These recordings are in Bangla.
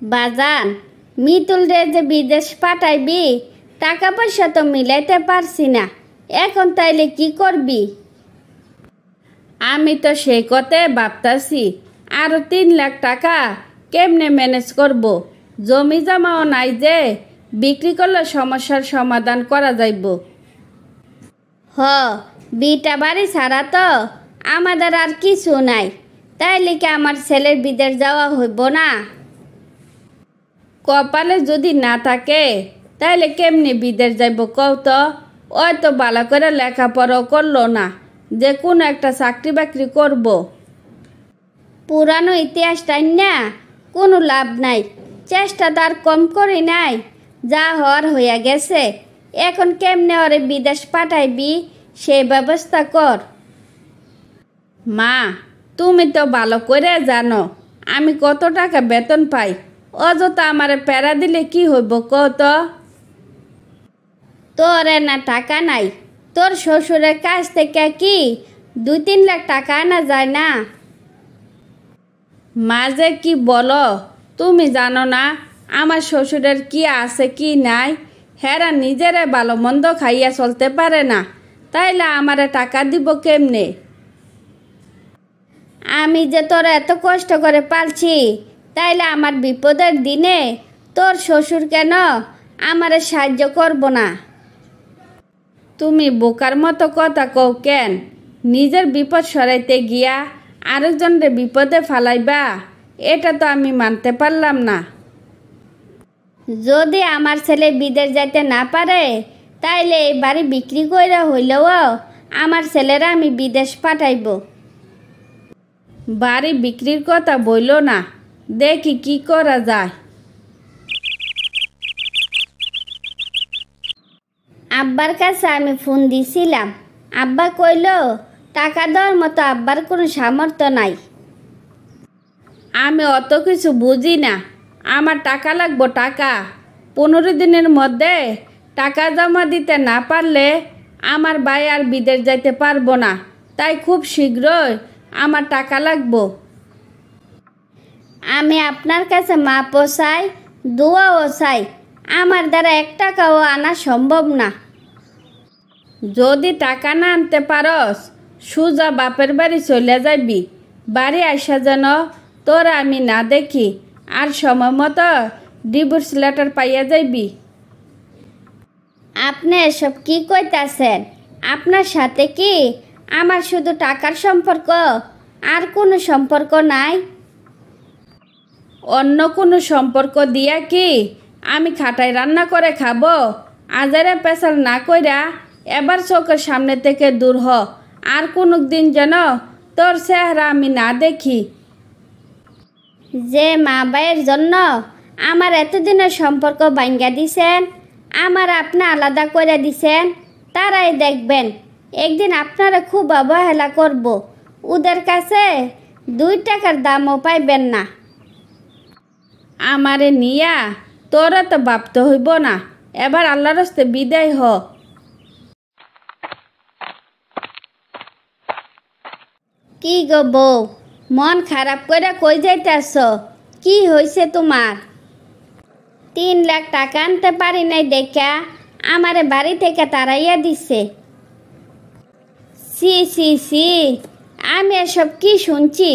বাজান, মিতুল রে যে বিদেশ পাঠাইবি, টাকা পয়সা তো মিলাইতে পারছি না। এখন তাইলে কি করবি? আমি তো সেই কথাই ভাবতাছি, আরো 3 লাখ টাকা কেমনে ম্যানেজ করব। জমি জমাও নাই যে, বিক্রি করলে সমস্যার সমাধান করা যাইব। হ, বিটা বাড়ি ছাড়া তো আমাদের আর কিছু নাই। তাইলে কি আমার ছেলের বিদেশ যাওয়া হইব না? কপালে যদি না থাকে তাইলে কেমনে বিদেশ যাইব কও তো? ওই তো ভালো করে লেখাপড়াও করলো না যে কোনো একটা চাকরি বাকরি করব। পুরানো ইতিহাসটাই না কোনো লাভ নাই। চেষ্টা তার কম করি নাই, যা হওয়ার হইয়া গেছে। এখন কেমনে ওরে বিদেশ পাঠাইবি সেই ব্যবস্থা কর। মা, তুমি তো ভালো করে জানো আমি কত টাকা বেতন পাই। অযথা আমারে প্যারা দিলে কি হইব কও তো? তোর না টাকা নাই, তোর শ্বশুরের কাছ থেকে কি 2-3 লাখ টাকা আনা যায় না? মা যে কি বলো, তুমি জানো না আমার শ্বশুরের কি আছে কি নাই। হেরা নিজেরে ভালো মন্দ খাইয়া চলতে পারে না, তাইলে আমারে টাকা দিব কেমনে? আমি যে তোর এত কষ্ট করে পালছি, তাইলে আমার বিপদের দিনে তোর শ্বশুর কেন আমারে সাহায্য করব না? তুমি বোকার মতো কথা কও কেন? নিজের বিপদ সরাইতে গিয়া আরেকজনের বিপদে ফালাইবা, এটা তো আমি মানতে পারলাম না। যদি আমার ছেলে বিদেশ যাইতে না পারে, তাইলে এই বাড়ি বিক্রি কইরা হইলেও আমার ছেলেরা আমি বিদেশ পাঠাইব। বাড়ি বিক্রির কথা বইল না, দেখি কি করা যায়। আব্বার কাছে আমি ফোন দিছিলাম, আব্বা কইল টাকা দেওয়ার মতো আব্বার কোনো সামর্থ্য নাই। আমি অত কিছু বুঝি না, আমার টাকা লাগবো টাকা। 15 দিনের মধ্যে টাকা জমা দিতে না পারলে আমার ভাই আর বিদেশ যাইতে পারবো না। তাই খুব শীঘ্রই আমার টাকা লাগবো। আমি আপনার কাছে মাপও চাই, দোয়াও চাই। আমার দ্বারা 1 টাকাও আনা সম্ভব না। যদি টাকা না আনতে পারস, সুজা বাপের বাড়ি চলে যাবি। বাড়ি আসা যেন তোরা আমি না দেখি, আর সময় মতো ডিভোর্স লেটার পাইয়া যাইবি। আপনি এসব কি কইতাছেন? আপনার সাথে কি আমার শুধু টাকার সম্পর্ক, আর কোনো সম্পর্ক নাই? অন্য কোনো সম্পর্ক দিয়া কি আমি খাটায় রান্না করে খাবো? আজারে পেশাল না কইরা এবার চোখের সামনে থেকে দূর হ। আর কোনো দিন যেন তোর চেহারা আমি না দেখি। যে মা ভাইয়ের জন্য আমার এতদিনের সম্পর্ক ভাঙ্গা দিছেন, আমার আপনি আলাদা করে দিছেন, তারাই দেখবেন একদিন আপনারা খুব অবহেলা করব। ওদের কাছে 2 টাকার দামও পাইবেন না। আমারে নিয়া তোরা তো ভাবতে হইব না। এবার আল্লাহর হস্তে বিদায় হ। কি গো বউ, মন খারাপ করে কই যাইতেছ? কি হয়েছে তোমার? 3 লাখ টাকা আনতে পারি নাই দেখা আমারে বাড়ি থেকে তাড়াইয়া দিছে। সি সি সি, আমি এসব কি শুনছি?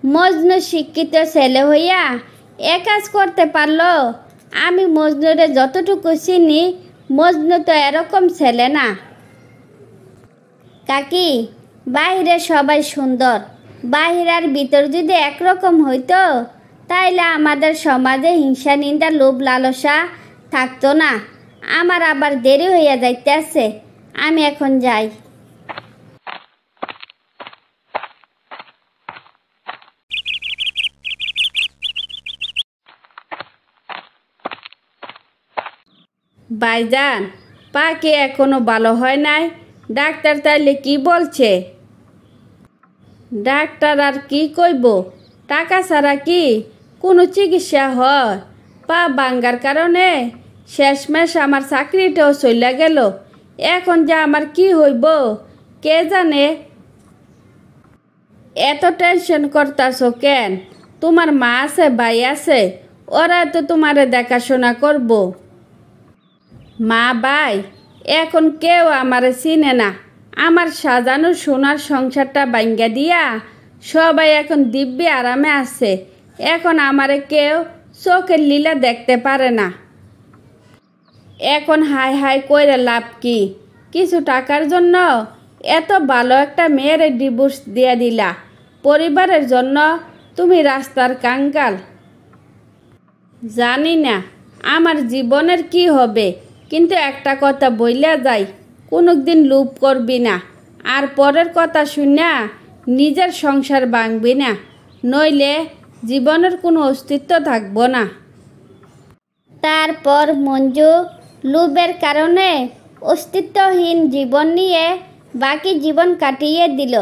মজনু শিক্ষিত ছেলে হইয়া এ কাজ করতে পারলো? আমি মজনুরে যতটুকু চিনি, মজনু তো এরকম ছেলে না। কাকি, বাহিরে সবাই সুন্দর, বাহির আর ভিতর যদি একরকম হইতো, তাইলে আমাদের সমাজে হিংসা নিন্দা লোভ লালসা থাকতো না। আমার আবার দেরি হইয়া যাইতেছে, আমি এখন যাই। ভাইজান, পা কি এখনো ভালো হয় নাই? ডাক্তার তাইলে কি বলছে? ডাক্তার আর কি কইব? টাকা ছাড়া কি কোনো চিকিৎসা হয়? পা ভাঙ্গার কারণে শেষমেশ আমার চাকরিটাও চলে গেল। এখন যে আমার কি হইব কে জানে। এত টেনশন করতাছো কেন? তোমার মা আছে, ভাই আছে, ওরা তো তোমারে দেখাশোনা করব। মা ভাই এখন কেউ আমারে চিনে না। আমার সাজানো সোনার সংসারটা ভাঙ্গা দিয়া সবাই এখন দিব্যি আরামে আছে। এখন আমারে কেউ চোখের লীলা দেখতে পারে না। এখন হাই হাই কইরা লাভ কি? কিছু টাকার জন্য এত ভালো একটা মেয়ের ডিভোর্স দিয়ে দিলা। পরিবারের জন্য তুমি রাস্তার কাঙ্গাল। জানি না আমার জীবনের কি হবে, কিন্তু একটা কথা বইলা যাই, কোনোদিন লোভ করবি না, আর পরের কথা শুনা নিজের সংসার ভাঙবি না, নইলে জীবনের কোনো অস্তিত্ব থাকবো না। তারপর মঞ্জু লোভের কারণে অস্তিত্বহীন জীবন নিয়ে বাকি জীবন কাটিয়ে দিল।